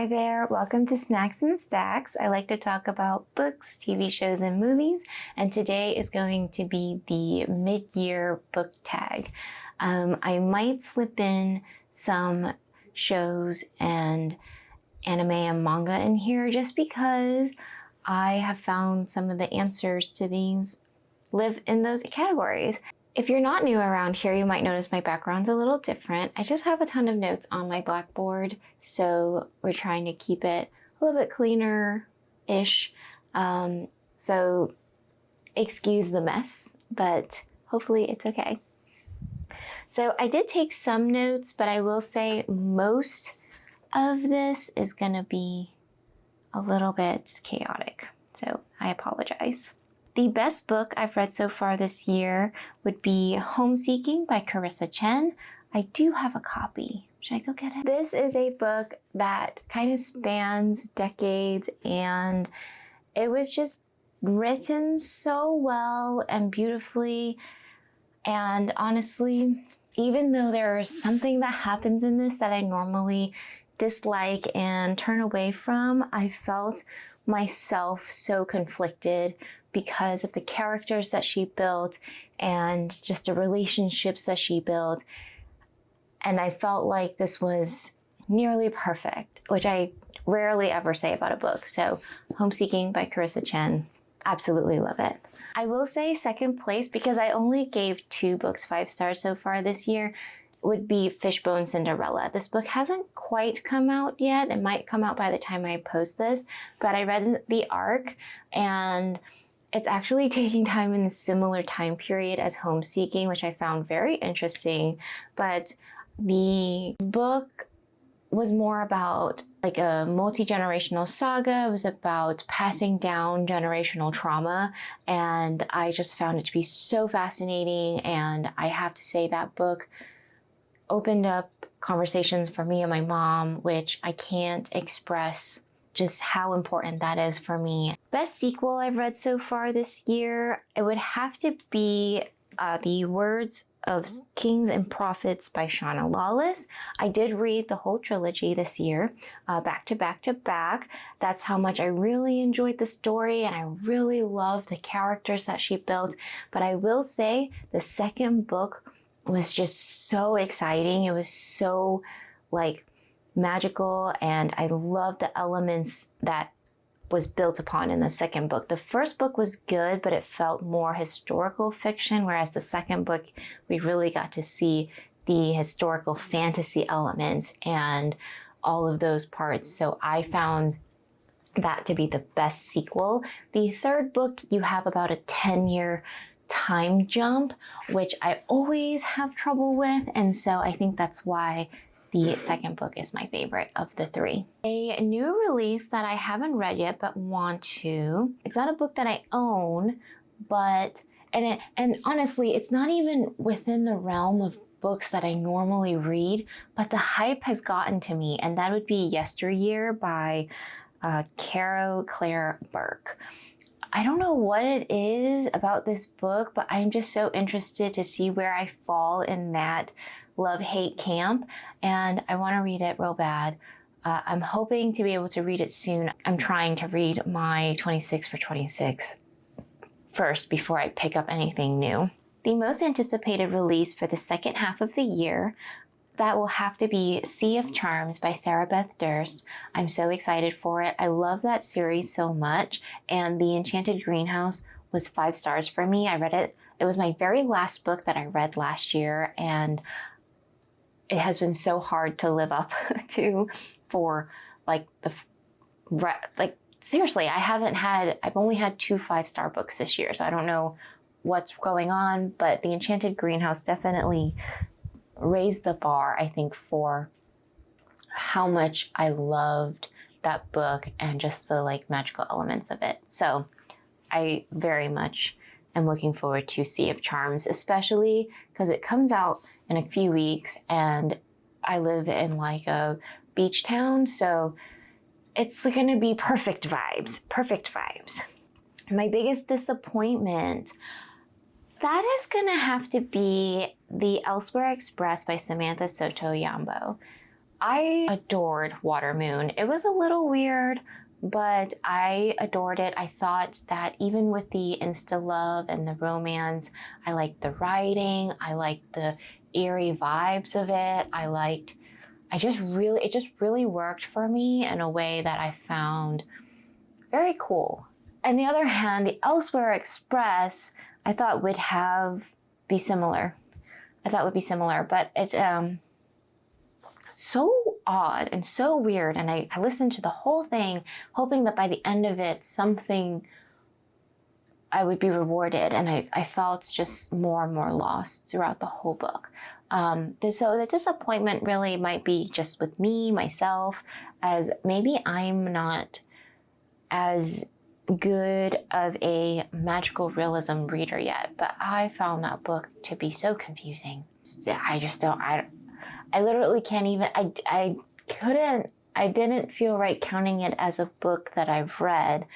Hi there, welcome to Snacks and Stacks. I like to talk about books, TV shows, and movies, and today is going to be the mid-year book tag. I might slip in some shows and anime and manga in here just because I have found some of the answers to these live in those categories. If you're not new around here, you might notice my background's a little different. I just have a ton of notes on my blackboard, so we're trying to keep it a little bit cleaner-ish. So excuse the mess, but hopefully it's okay. So I did take some notes, but I will say most of this is gonna be a little bit chaotic, so I apologize. The best book I've read so far this year would be Homeseeking by Carissa Chen. I do have a copy. Should I go get it? This is a book that kind of spans decades, and it was just written so well and beautifully. And honestly, even though there is something that happens in this that I normally dislike and turn away from, I felt myself so conflicted because of the characters that she built and just the relationships that she built. And I felt like this was nearly perfect, which I rarely ever say about a book. So Homeseeking by Carissa Chen, absolutely love it. I will say second place, because I only gave 2 books 5 stars so far this year, would be Fishbone Cinderella. This book hasn't quite come out yet. It might come out by the time I post this, but I read the arc and it's actually taking time in a similar time period as Homeseeking, which I found very interesting. But the book was more about like a multi-generational saga. It was about passing down generational trauma, and I just found it to be so fascinating. And I have to say that book opened up conversations for me and my mom, which I can't express just how important that is for me. Best sequel I've read so far this year, it would have to be The Words of Kings and Prophets by Shauna Lawless. I did read the whole trilogy this year, back to back to back. That's how much I really enjoyed the story, and I really loved the characters that she built. But I will say the second book was just so exciting. It was so magical, and I loved the elements that was built upon in the second book. The first book was good, but it felt more historical fiction, whereas the second book, we really got to see the historical fantasy elements and all of those parts. So I found that to be the best sequel. The third book, you have about a 10-year time jump, which I always have trouble with, and so I think that's why the second book is my favorite of the 3. A new release that I haven't read yet but want to. It's not a book that I own, but and honestly, it's not even within the realm of books that I normally read, but the hype has gotten to me, and that would be Yesteryear by Caro Claire Burke. I don't know what it is about this book, but I'm just so interested to see where I fall in that love-hate camp, and I want to read it real bad. I'm hoping to be able to read it soon. I'm trying to read my 26 for 26 first before I pick up anything new. The most anticipated release for the second half of the year, that will have to be Sea of Charms by Sarah Beth Durst. I'm so excited for it. I love that series so much, and The Enchanted Greenhouse was 5 stars for me. I read it. It was my very last book that I read last year, and it has been so hard to live up to for seriously, I've only had 2 5-star books this year, so I don't know what's going on, but The Enchanted Greenhouse definitely raised the bar, I think, for how much I loved that book and just the magical elements of it. So I very much am looking forward to Sea of Charms, especially because it comes out in a few weeks, and I live in a beach town, so it's gonna be perfect vibes. My biggest disappointment, that is gonna have to be The Elsewhere Express by Samantha Soto Yambo. I adored Water Moon. It was a little weird, but I adored it. I thought that even with the insta-love and the romance, I liked the writing, I liked the eerie vibes of it. It just really worked for me in a way that I found very cool. On the other hand, the Elsewhere Express, I thought would be similar. But it, so odd and so weird. And I listened to the whole thing, hoping that by the end of it, I would be rewarded. And I felt just more and more lost throughout the whole book. So the disappointment really might be just with myself, as maybe I'm not as good of a magical realism reader yet, but I found that book to be so confusing. I literally can't even, I didn't feel right counting it as a book that I've read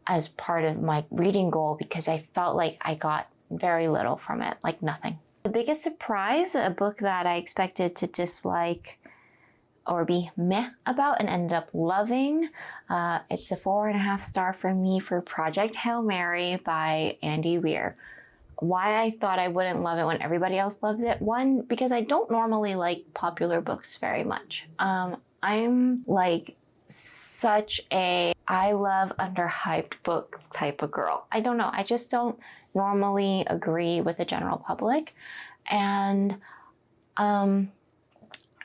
as part of my reading goal, because I felt like I got very little from it, like nothing. The biggest surprise, a book that I expected to dislike or be meh about and ended up loving. It's a 4.5 star for me for Project Hail Mary by Andy Weir. Why I thought I wouldn't love it when everybody else loves it? One, because I don't normally like popular books very much. I'm like such a I love underhyped books type of girl. I don't know. I just don't normally agree with the general public. And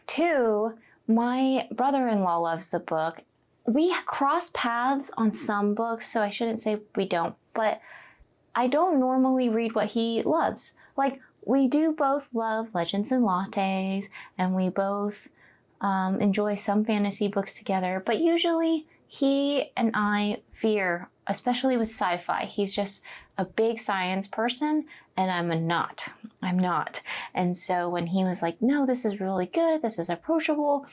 two, my brother-in-law loves the book. We cross paths on some books, so I shouldn't say we don't, but I don't normally read what he loves. Like, we do both love Legends and Lattes, and we both enjoy some fantasy books together, but usually he and I veer, especially with sci-fi. He's just a big science person, and I'm not. And so when he was like, no, this is really good, this is approachable,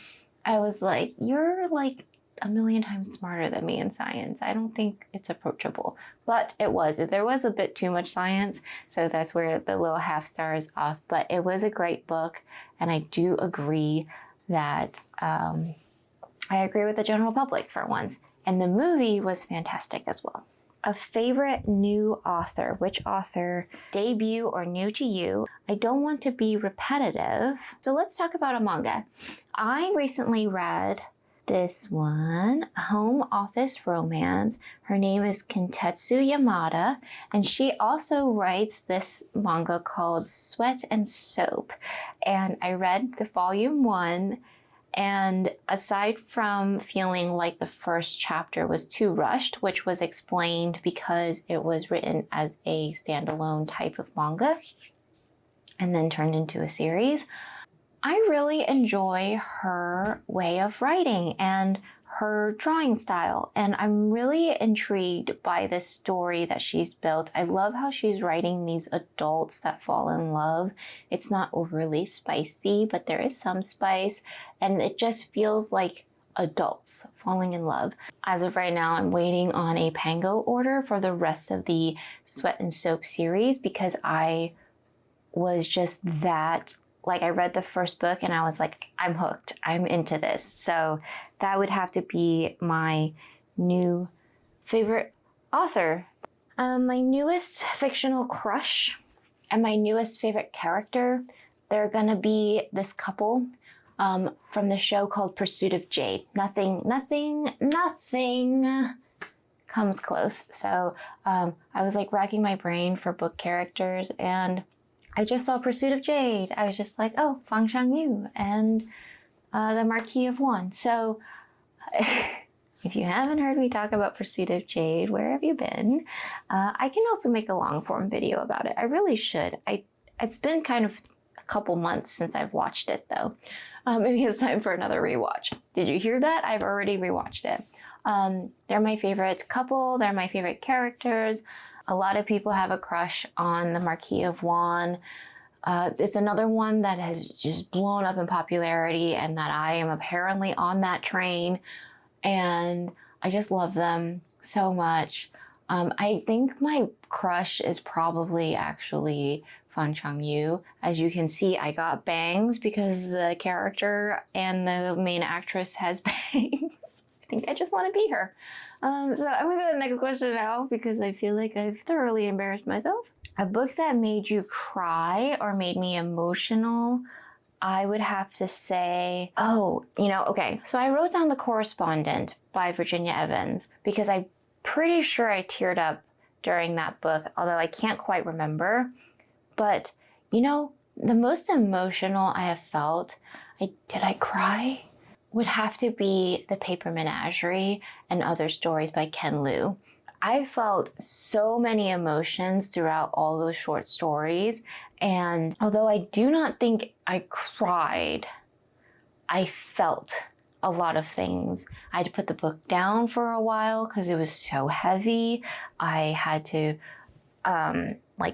I was like, you're like a million times smarter than me in science. I don't think it's approachable. But it was. There was a bit too much science, so that's where the little half star is off. But it was a great book, and I do agree that I agree with the general public for once. And the movie was fantastic as well. A favorite new author. Which author, debut or new to you? I don't want to be repetitive, so let's talk about a manga. I recently read this one, Home Office Romance. Her name is Kintetsu Yamada, and she also writes this manga called Sweat and Soap. And I read the volume 1, and aside from feeling like the first chapter was too rushed, which was explained because it was written as a standalone type of manga and then turned into a series, I really enjoy her way of writing and her drawing style, and I'm really intrigued by this story that she's built. I love how she's writing these adults that fall in love. It's not overly spicy, but there is some spice, and it just feels like adults falling in love. As of right now, I'm waiting on a Pango order for the rest of the Sweat and Soap series, because I was just that, like, I read the first book and I was like, I'm hooked, I'm into this. So that would have to be my new favorite author. My newest fictional crush and my newest favorite character, they're gonna be this couple from the show called Pursuit of Jade. Nothing comes close. So I was like racking my brain for book characters, and I just saw Pursuit of Jade. I was just like, oh, Fang Shangyu and the Marquis of Wan. So if you haven't heard me talk about Pursuit of Jade, where have you been? I can also make a long form video about it. I really should. It's been kind of a couple months since I've watched it, though. Maybe it's time for another rewatch. Did you hear that? I've already rewatched it. They're my favorite couple. They're my favorite characters. A lot of people have a crush on the Marquis of Wan. It's another one that has just blown up in popularity, and that I am apparently on that train. And I just love them so much. I think my crush is probably actually Fan Chang-yu. As you can see, I got bangs because the character and the main actress has bangs. I think I just want to be her. So I'm gonna go to the next question now because I feel like I've thoroughly embarrassed myself. A book that made you cry or made me emotional, I would have to say, okay. So I wrote down The Correspondent by Virginia Evans because I'm pretty sure I teared up during that book, although I can't quite remember. But, the most emotional I have felt, did I cry? Would have to be The Paper Menagerie and Other Stories by Ken Liu. I felt so many emotions throughout all those short stories. And although I do not think I cried, I felt a lot of things. I had to put the book down for a while because it was so heavy. I had to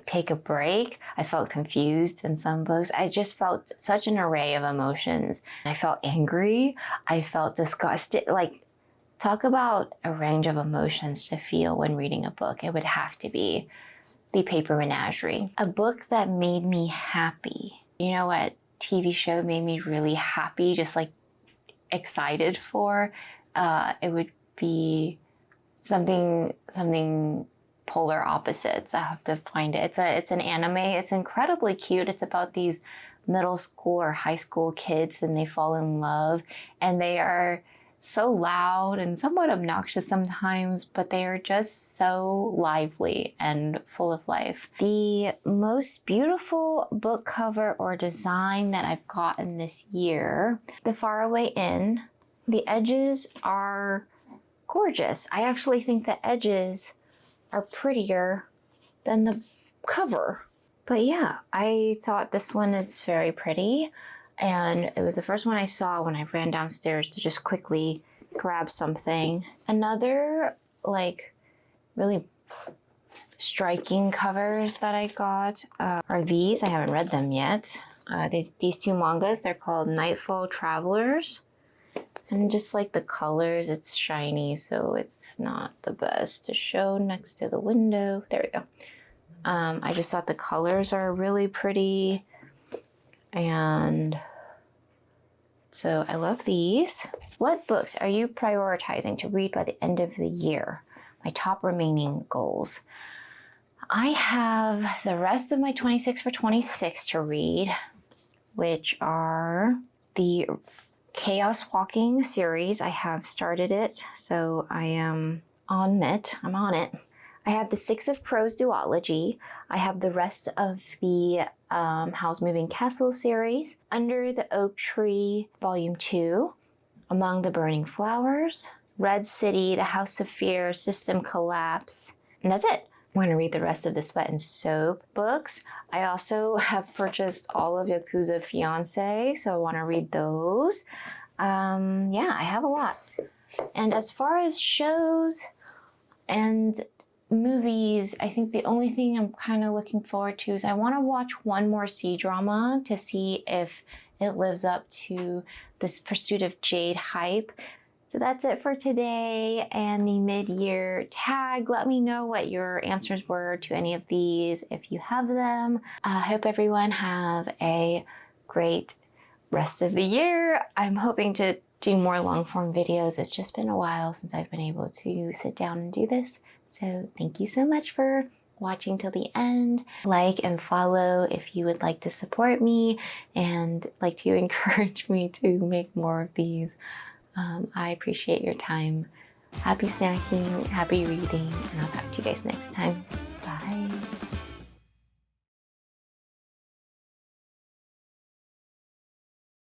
take a break. I felt confused in some books. I just felt such an array of emotions. I felt angry. I felt disgusted. Talk about a range of emotions to feel when reading a book. It would have to be The Paper Menagerie. A book that made me happy. You know what TV show made me really happy, just excited for? It would be something polar opposites. I have to find it. It's an anime. It's incredibly cute. It's about these middle school or high school kids and they fall in love and they are so loud and somewhat obnoxious sometimes, but they are just so lively and full of life. The most beautiful book cover or design that I've gotten this year, The Faraway Inn. The edges are gorgeous. I actually think the edges are prettier than the cover. But yeah, I thought this one is very pretty. And it was the first one I saw when I ran downstairs to just quickly grab something. Another really striking covers that I got are these. I haven't read them yet. These two mangas, they're called Nightfall Travelers. And just the colors, it's shiny, so it's not the best to show next to the window. There we go. I just thought the colors are really pretty. And so I love these. What books are you prioritizing to read by the end of the year? My top remaining goals. I have the rest of my 26 for 26 to read, which are the Chaos Walking series. I have started it, so I am on it. I'm on it. I have the Six of Crows duology. I have the rest of the Howl's Moving Castle series, Under the Oak Tree, Volume 2, Among the Burning Flowers, Red City, The House of Fear, System Collapse, and that's it. I'm going to read the rest of the Sweat and Soap books. I also have purchased all of Yakuza Fiance, so I want to read those. Yeah, I have a lot. And as far as shows and movies, I think the only thing I'm kind of looking forward to is I want to watch one more C-drama to see if it lives up to this Pursuit of Jade hype. So that's it for today and the mid-year tag. Let me know what your answers were to any of these if you have them. I hope everyone have a great rest of the year. I'm hoping to do more long-form videos. It's just been a while since I've been able to sit down and do this. So thank you so much for watching till the end. Like and follow if you would like to support me and like to encourage me to make more of these. I appreciate your time. Happy snacking, happy reading, and I'll talk to you guys next time.